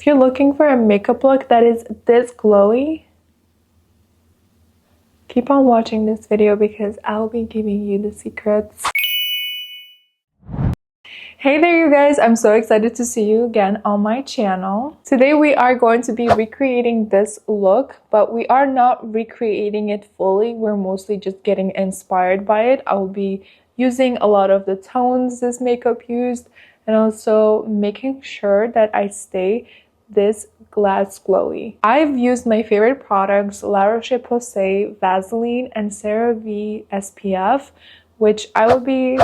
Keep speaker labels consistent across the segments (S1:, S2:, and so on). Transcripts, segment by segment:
S1: If you're looking for a makeup look that is this glowy, keep on watching this video because I'll be giving you the secrets. Hey there you guys, I'm so excited to see you again on my channel. Today we are going to be recreating this look, but we are not recreating it fully. We're mostly just getting inspired by it. I'll be using a lot of the tones this makeup used and also making sure that I stay this glass glowy. I've used my favorite products, La Roche-Posay, Vaseline, and CeraVe SPF, which I will be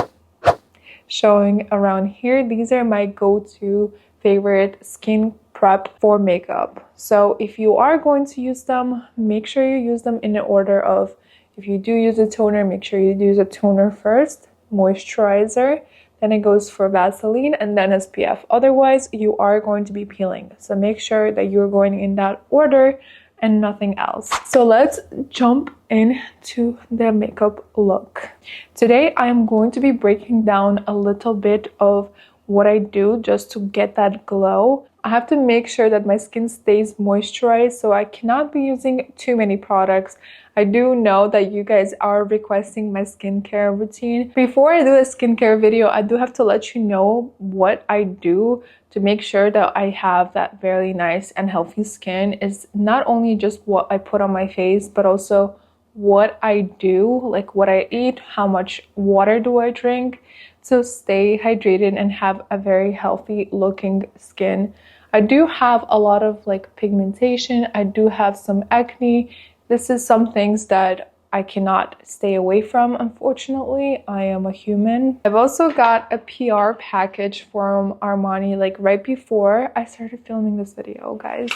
S1: showing around here. These are my go-to favorite skin prep for makeup. So if you are going to use them, make sure you use them in the order of, if you do use a toner, make sure you use a toner first, moisturizer, then it goes for Vaseline, and then SPF. Otherwise, you are going to be peeling. So make sure that you're going in that order and nothing else. So let's jump into the makeup look. Today I am going to be breaking down a little bit of what I do just to get that glow. I have to make sure that my skin stays moisturized, so I cannot be using too many products. I do know that you guys are requesting my skincare routine. Before I do a skincare video, I do have to let you know what I do to make sure that I have that very nice and healthy skin. Is not only just what I put on my face, but also what I do, like what I eat, how much water do I drink to stay hydrated and have a very healthy looking skin. I do have a lot of like pigmentation. I do have some acne. This is some things that I cannot stay away from, unfortunately. I am a human. I've also got a PR package from Armani like right before I started filming this video, guys.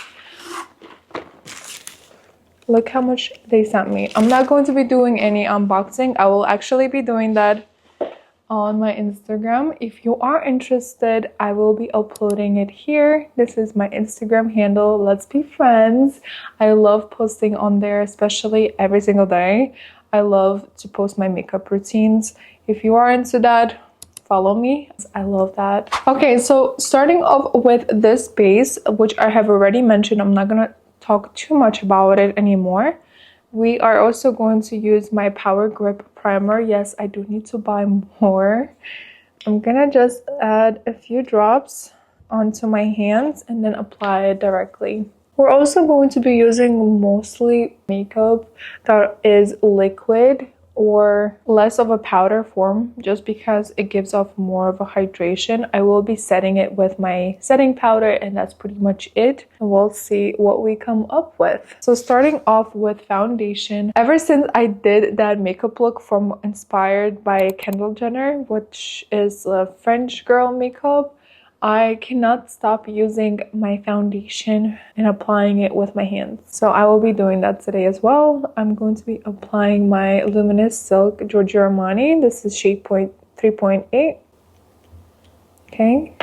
S1: Look how much they sent me. I'm not going to be doing any unboxing. I will actually be doing that on my Instagram. If you are interested, I will be uploading it here. This is my Instagram handle. Let's be friends. I love posting on there, especially every single day. I love to post my makeup routines. If you are into that, follow me. I love that. Okay, so starting off with this base, which I have already mentioned, I'm not gonna talk too much about it anymore. We are also going to use my Power Grip primer. Yes, I do need to buy more. I'm gonna just add a few drops onto my hands and then apply it directly. We're also going to be using mostly makeup that is liquid or less of a powder form, just because it gives off more of a hydration. I will be setting it with my setting powder, and that's pretty much it. And we'll see what we come up with. So starting off with foundation, ever since I did that makeup look from inspired by Kendall Jenner, which is a French girl makeup, I cannot stop using my foundation and applying it with my hands. So I will be doing that today as well. I'm going to be applying my Luminous Silk Giorgio Armani. This is shade 3.8. Okay.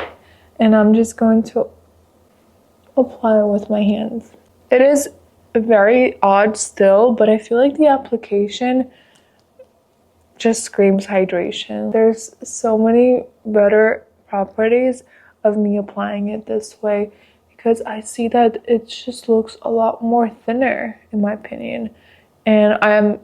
S1: And I'm just going to apply it with my hands. It is very odd still, but I feel like the application just screams hydration. There's so many better properties of me applying it this way, because I see that it just looks a lot more thinner in my opinion, and I'm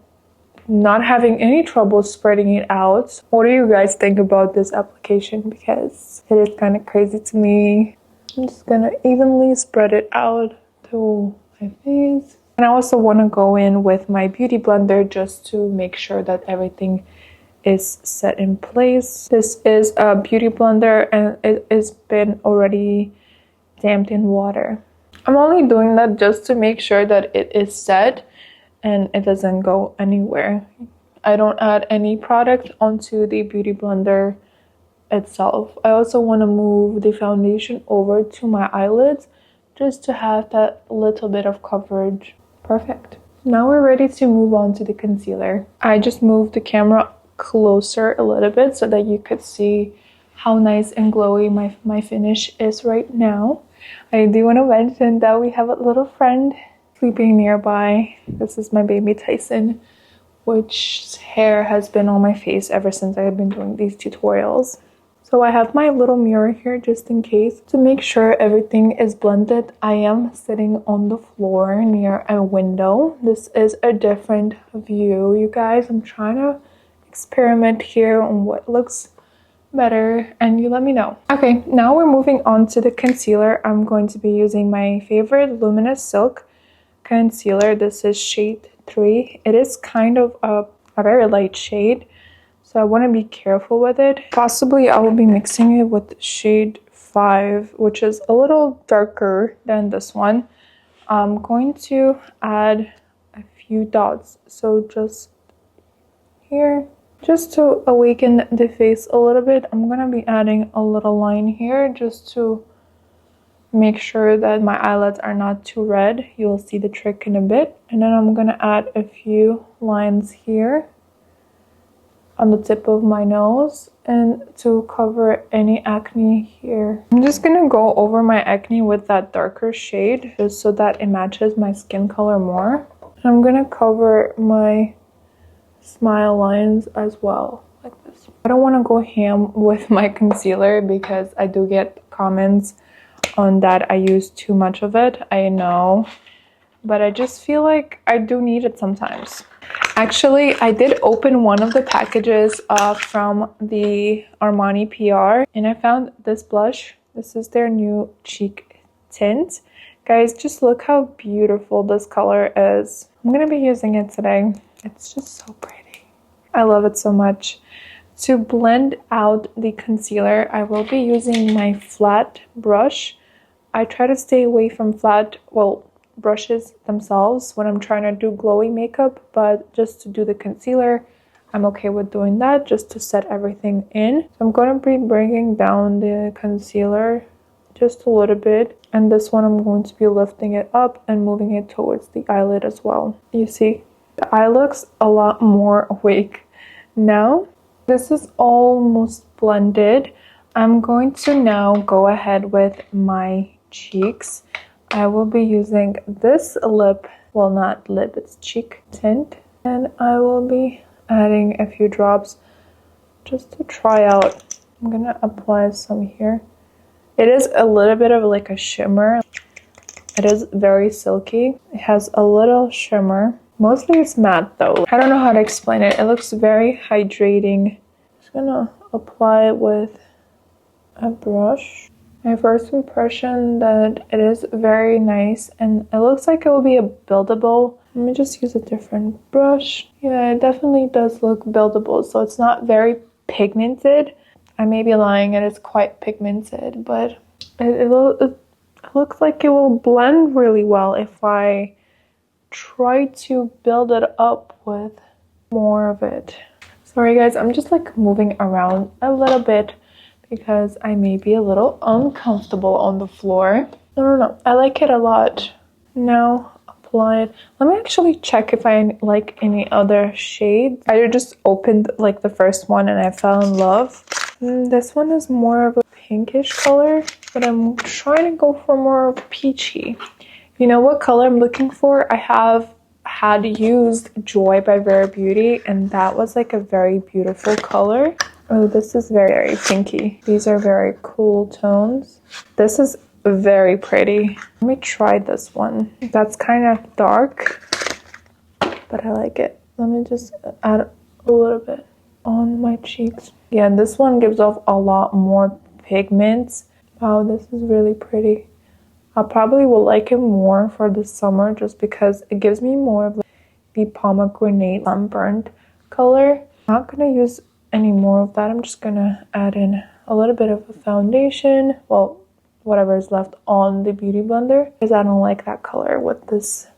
S1: not having any trouble spreading it out. What do you guys think about this application? Because it is kind of crazy to me. I'm just gonna evenly spread it out to my face, and I also want to go in with my beauty blender just to make sure that everything is set in place. This is a beauty blender and it has been already damped in water. I'm only doing that just to make sure that it is set and it doesn't go anywhere. I don't add any product onto the beauty blender itself. I also want to move the foundation over to my eyelids just to have that little bit of coverage. Perfect. Now we're ready to move on to the concealer. I just moved the camera closer a little bit so that you could see how nice and glowy my finish is right now. I do want to mention that we have a little friend sleeping nearby. This is my baby Tyson, which hair has been on my face ever since I have been doing these tutorials. So I have my little mirror here just in case. To make sure everything is blended, I am sitting on the floor near a window. This is a different view, you guys. I'm trying to experiment here on what looks better, and you let me know. Okay, now we're moving on to the concealer. I'm going to be using my favorite Luminous Silk concealer. This is shade 3. It is kind of a very light shade, so I want to be careful with it. Possibly I will be mixing it with shade 5, which is a little darker than this one. I'm going to add a few dots, so just here, just to awaken the face a little bit. I'm going to be adding a little line here just to make sure that my eyelids are not too red. You'll see the trick in a bit. And then I'm going to add a few lines here on the tip of my nose and to cover any acne here. I'm just going to go over my acne with that darker shade just so that it matches my skin color more. And I'm going to cover my smile lines as well, like this. I don't want to go ham with my concealer because I do get comments on that I use too much of it. I know, but I just feel like I do need it sometimes. Actually, I did open one of the packages from the Armani PR, and I found this blush. This is their new cheek tint. Guys, just look how beautiful this color is. I'm gonna be using it today. It's just so pretty. I love it so much. To blend out the concealer, I will be using my flat brush. I try to stay away from flat, brushes themselves when I'm trying to do glowy makeup, but just to do the concealer, I'm okay with doing that just to set everything in. So I'm going to be bringing down the concealer just a little bit, and this one I'm going to be lifting it up and moving it towards the eyelid as well. You see, the eye looks a lot more awake now. This is almost blended. I'm going to now go ahead with my cheeks. I will be using this lip, well, not lip, it's cheek tint, and I will be adding a few drops just to try out. I'm gonna apply some here. It is a little bit of like a shimmer. It is very silky. It has a little shimmer. Mostly it's matte though. I don't know how to explain it. It looks very hydrating. Just gonna apply it with a brush. My first impression that it is very nice, and it looks like it will be a buildable. Let me just use a different brush. Yeah, it definitely does look buildable, so it's not very pigmented. I may be lying, it is quite pigmented, but it looks like it will blend really well if I try to build it up with more of it. Sorry guys, I'm just like moving around a little bit because I may be a little uncomfortable on the floor. I don't know, I like it a lot. Now apply it. Let me actually check if I like any other shades. I just opened like the first one and I fell in love. This one is more of a pinkish color, but I'm trying to go for more peachy. You know what color I'm looking for? I had used Joy by Rare Beauty, and that was like a very beautiful color. Oh, this is very, very pinky. These are very cool tones. This is very pretty. Let me try this one. That's kind of dark, but I like it. Let me just add a little bit on my cheeks. Yeah, this one gives off a lot more pigments. Wow, this is really pretty. I probably will like it more for the summer just because it gives me more of the pomegranate sunburned color. I'm not going to use any more of that. I'm just going to add in a little bit of a foundation. Well, whatever is left on the beauty blender, because I don't like that color with this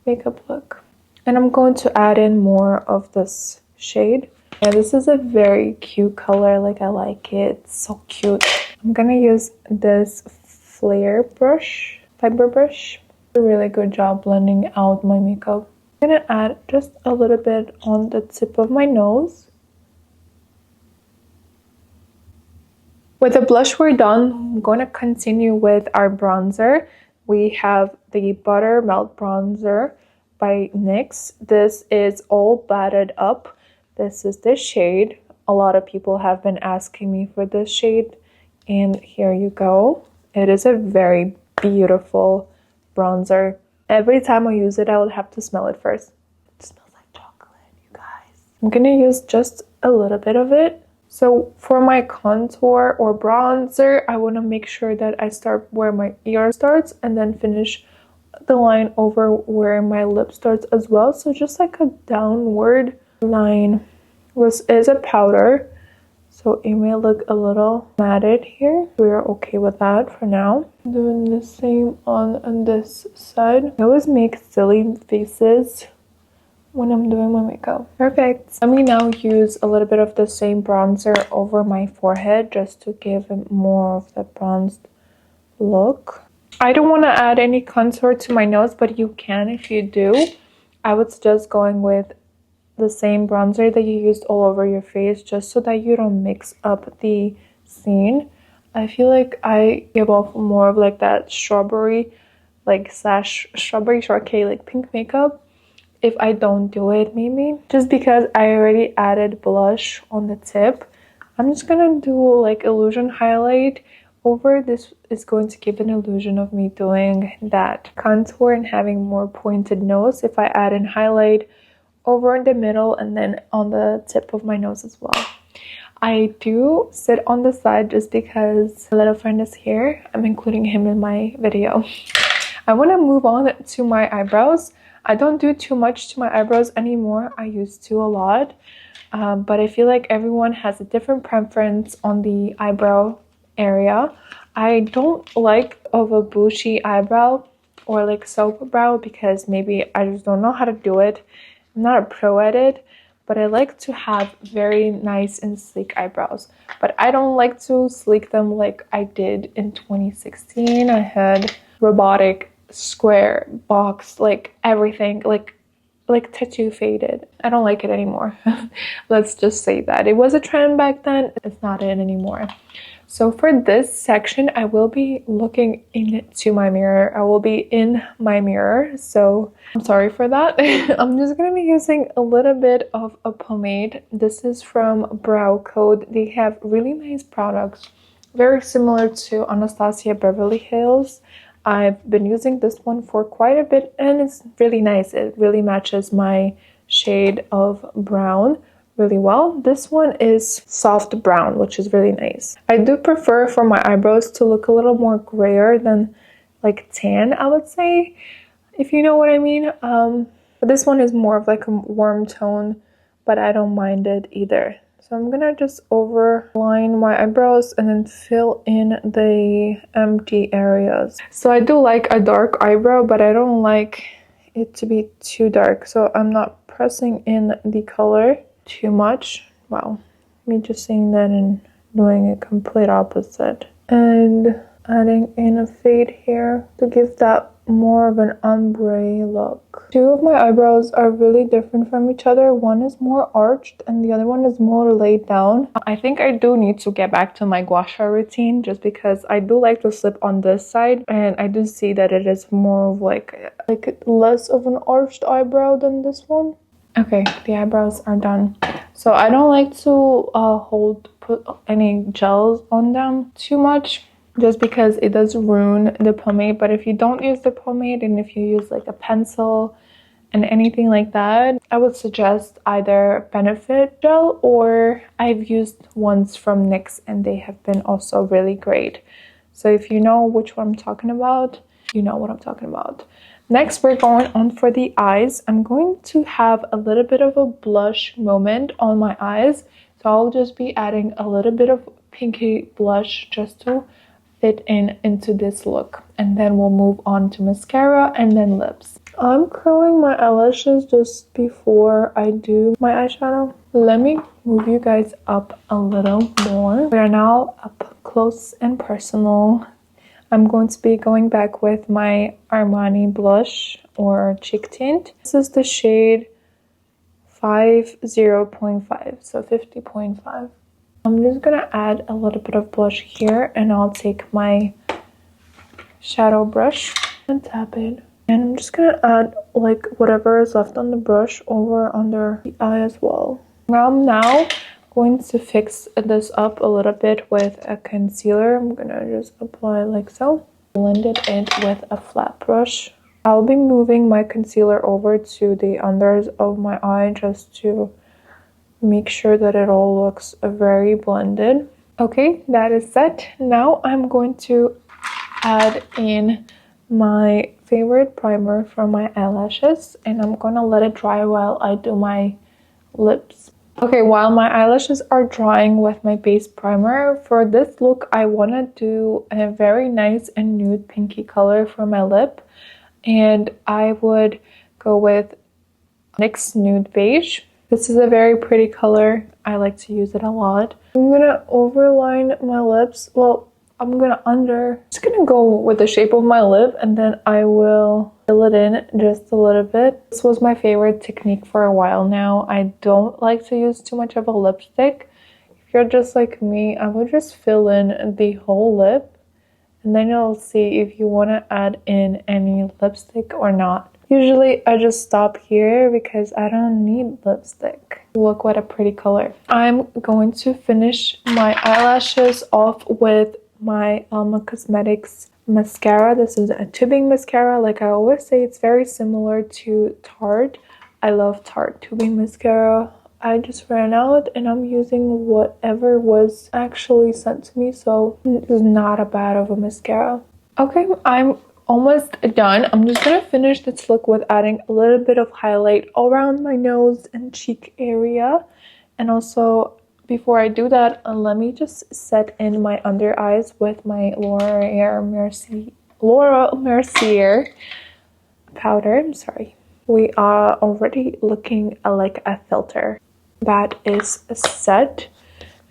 S1: makeup look. And I'm going to add in more of this shade. Yeah, this is a very cute color. Like, I like it. It's so cute. I'm going to use this Flare brush, fiber brush. A really good job blending out my makeup. I'm gonna add just a little bit on the tip of my nose. With the blush we're done, I'm going to continue with our bronzer. We have the Butter Melt Bronzer by NYX. This is all batted up. This is the shade. a lot of people have been asking me for this shade, and here you go. It is a very beautiful bronzer. Every time I use it, I would have to smell it first. It smells like chocolate, you guys. I'm gonna use just a little bit of it. So for my contour or bronzer, I want to make sure that I start where my ear starts and then finish the line over where my lip starts as well. So just like a downward line. This is a powder, so it may look a little matted here. We're okay with that for now. Doing the same on this side. I always make silly faces when I'm doing my makeup. Perfect. Let me now use a little bit of the same bronzer over my forehead just to give it more of the bronzed look. I don't want to add any contour to my nose, but you can if you do. I would suggest going with the same bronzer that you used all over your face, just so that you don't mix up the scene. I feel like I give off more of like that strawberry, like slash strawberry shortcake, like pink makeup if I don't do it, maybe. Just because I already added blush on the tip, I'm just gonna do like illusion highlight over. This is going to give an illusion of me doing that contour and having more pointed nose if I add in highlight over in the middle and then on the tip of my nose as well. I do sit on the side just because a little friend is here. I'm including him in my video. I want to move on to my eyebrows. I don't do too much to my eyebrows anymore. I used to a lot, but I feel like everyone has a different preference on the eyebrow area. I don't like of a bushy eyebrow or like soap brow because maybe I just don't know how to do it. I'm not a pro at it, but I like to have very nice and sleek eyebrows. But I don't like to sleek them like I did in 2016. I had robotic, square, box, like everything, like tattoo faded. I don't like it anymore. Let's just say that. It was a trend back then. It's not it anymore. So for this section, I will be looking into my mirror. I will be in my mirror. So I'm sorry for that. I'm just going to be using a little bit of a pomade. This is from Brow Code. They have really nice products. Very similar to Anastasia Beverly Hills. I've been using this one for quite a bit and it's really nice. It really matches my shade of brown really well. This one is soft brown, which is really nice. I do prefer for my eyebrows to look a little more grayer than like tan, I would say, if you know what I mean. But this one is more of like a warm tone, but I don't mind it either. So I'm gonna just overline my eyebrows and then fill in the empty areas. So I do like a dark eyebrow, but I don't like it to be too dark. So I'm not pressing in the color too much. Wow, me just saying that and doing a complete opposite. And adding in a fade here to give that more of an ombre look. Two of my eyebrows are really different from each other. One is more arched and the other one is more laid down. I think I do need to get back to my gua sha routine just because I do like to slip on this side and I do see that it is more of like less of an arched eyebrow than this one. Okay, the eyebrows are done. So I don't like to put any gels on them too much, just because it does ruin the pomade. But if you don't use the pomade and if you use like a pencil and anything like that, I would suggest either Benefit gel, or I've used ones from NYX and they have been also really great. So if you know which one I'm talking about, you know what I'm talking about. Next, we're going on for the eyes. I'm going to have a little bit of a blush moment on my eyes. So I'll just be adding a little bit of pinky blush just to fit into this look. And then we'll move on to mascara and then lips. I'm curling my eyelashes just before I do my eyeshadow. Let me move you guys up a little more. We are now up close and personal. I'm going to be going back with my Armani blush or cheek tint. This is the shade 50.5, so 50.5. I'm just gonna add a little bit of blush here and I'll take my shadow brush and tap it. And I'm just gonna add like whatever is left on the brush over under the eye as well. I'm now going to fix this up a little bit with a concealer. I'm gonna just apply like so. Blend it in with a flat brush. I'll be moving my concealer over to the unders of my eye just to make sure that it all looks very blended. Okay, that is set. Now I'm going to add in my favorite primer for my eyelashes, and I'm gonna let it dry while I do my lips. Okay, while my eyelashes are drying with my base primer, for this look I want to do a very nice and nude pinky color for my lip, and I would go with NYX Nude Beige. This is a very pretty color. I like to use it a lot. I'm gonna overline my lips. Well, just gonna go with the shape of my lip, and then I will fill it in just a little bit. This was my favorite technique for a while now. I don't like to use too much of a lipstick. If you're just like me, I would just fill in the whole lip, and then you'll see if you want to add in any lipstick or not. Usually I just stop here because I don't need lipstick. Look what a pretty color. I'm going to finish my eyelashes off with my Alma Cosmetics mascara. This is a tubing mascara. Like I always say, it's very similar to Tarte. I love Tarte tubing mascara. I just ran out and I'm using whatever was actually sent to me, so it's not a bad of a mascara. Okay, I'm almost done. I'm just gonna finish this look with adding a little bit of highlight around my nose and cheek area, and also before I do that, let me just set in my under eyes with my Laura Mercier powder. I'm sorry. We are already looking like a filter. That is set.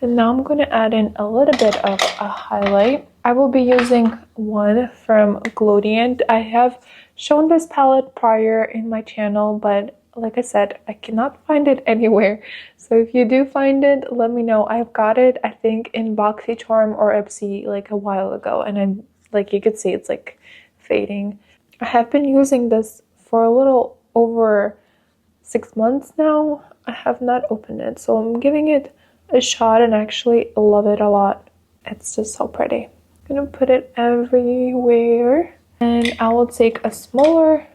S1: And now I'm going to add in a little bit of a highlight. I will be using one from Glowy. I have shown this palette prior in my channel, but like I said, I cannot find it anywhere. So if you do find it, let me know. I've got it, I think, in BoxyCharm or Ipsy like a while ago, and I'm like, you could see it's like fading. I have been using this for a little over 6 months now. I have not opened it, so I'm giving it a shot and actually love it a lot. It's just so pretty. I'm gonna put it everywhere, and I will take a smaller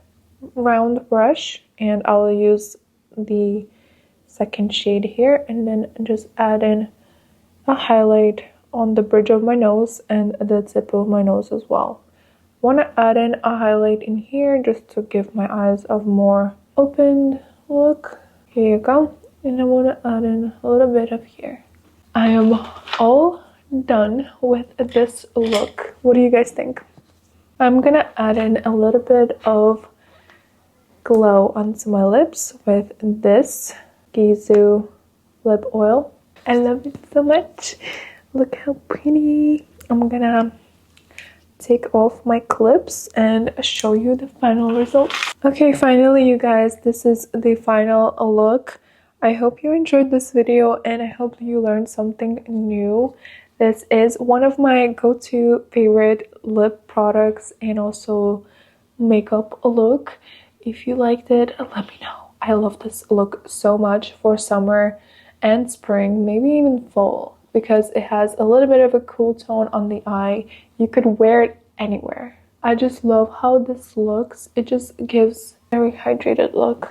S1: round brush and I'll use the second shade here, and then just add in a highlight on the bridge of my nose and the tip of my nose as well. I want to add in a highlight in here just to give my eyes a more opened look. Here you go. And I want to add in a little bit of here. I am all done with this look. What do you guys think? I'm gonna add in a little bit of glow onto my lips with this Gizu lip oil. I love it so much. Look how pretty. I'm gonna take off my clips and show you the final result. Okay, finally you guys, this is the final look. I hope you enjoyed this video and I hope you learned something new. This is one of my go-to favorite lip products and also makeup look. If you liked it, let me know. I love this look so much for summer and spring, maybe even fall, because it has a little bit of a cool tone on the eye. You could wear it anywhere. I just love how this looks. It just gives a very hydrated look.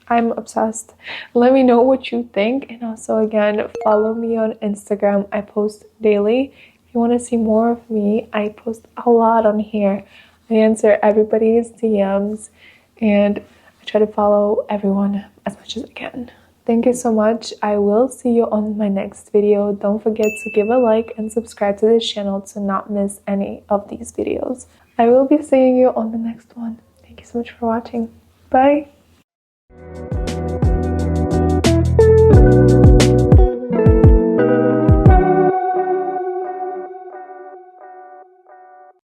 S1: I'm obsessed. Let me know what you think, and also again, follow me on Instagram. I post daily. If you want to see more of me, I post a lot on here. I answer everybody's DMs and I try to follow everyone as much as I can. Thank you so much. I will see you on my next video. Don't forget to give a like and subscribe to this channel to not miss any of these videos. I will be seeing you on the next one. Thank you so much for watching. Bye.